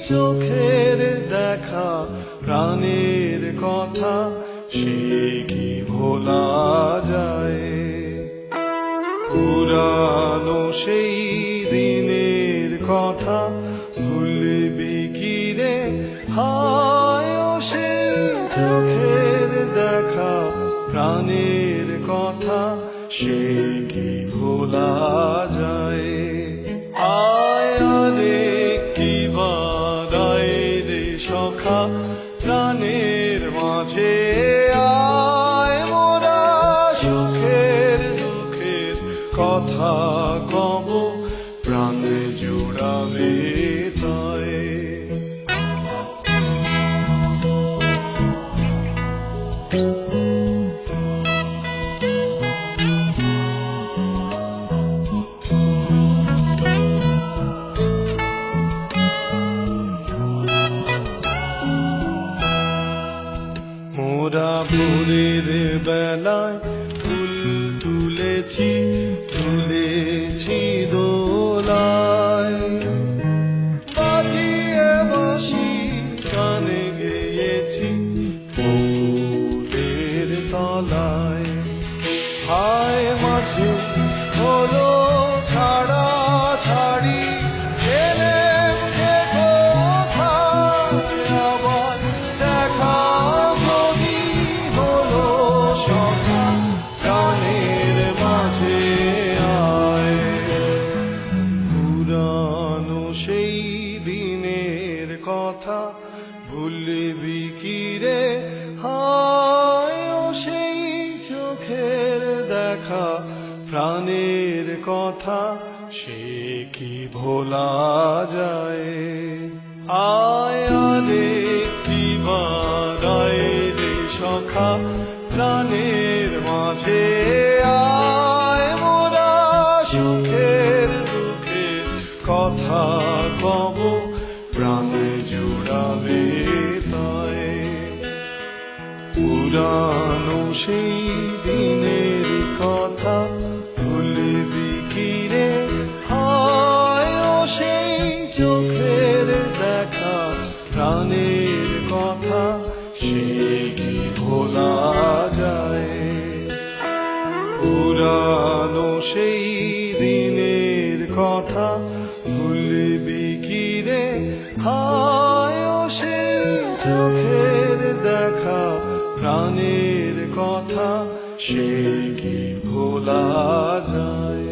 চোখের দেখা প্রাণের কথা সে কি ভোলা যায়? পুরানো সেই দিনের কথা ভুলবি কি রে? হায় ও সেই চোখের দেখা প্রাণের কথা সে কি ভোলা যায়? আয় রে কি বাদায় রে সখা প্রাণের মাঝে, আয় মোরা সুখের দুঃখের কথা কব, প্রাণ জুড়াবে তাই। মোরা ভোরের বেলায় ফুল তুলেছি, তুলেছি দোলায়, বাজিয়ে বাঁশি গানে গেয়েছি ফুলের তলায়। হায় মাঝে হলো ছাড়া ছাড়ি, এলেম যে কোথায় আবার দেখা যদি হলো সখা প্রাণের মাঝে আয়। পুরানো সেই দিনের কথা ভুলবি কি রে? হায় ও সেই চোখের দেখা প্রাণের কথা সে কি ভোলা যায়? আয় রে কি বাদায় রে সখা প্রাণের মাঝে, আয় মোরা সুখের দুঃখের কথা কব, প্রাণ জুড়াবে তাই। পুরানো সেই দিনের কথা ভুলবি কি রে? হায় ও সেই চোখের দেখা প্রাণের কথা সে কি ভোলা যায়? পুরানো সেই দিনের কথা ভুলবি কি রে? হায় ও সেই চোখের দেখা প্রাণের কথা সে কি ভোলা যায়?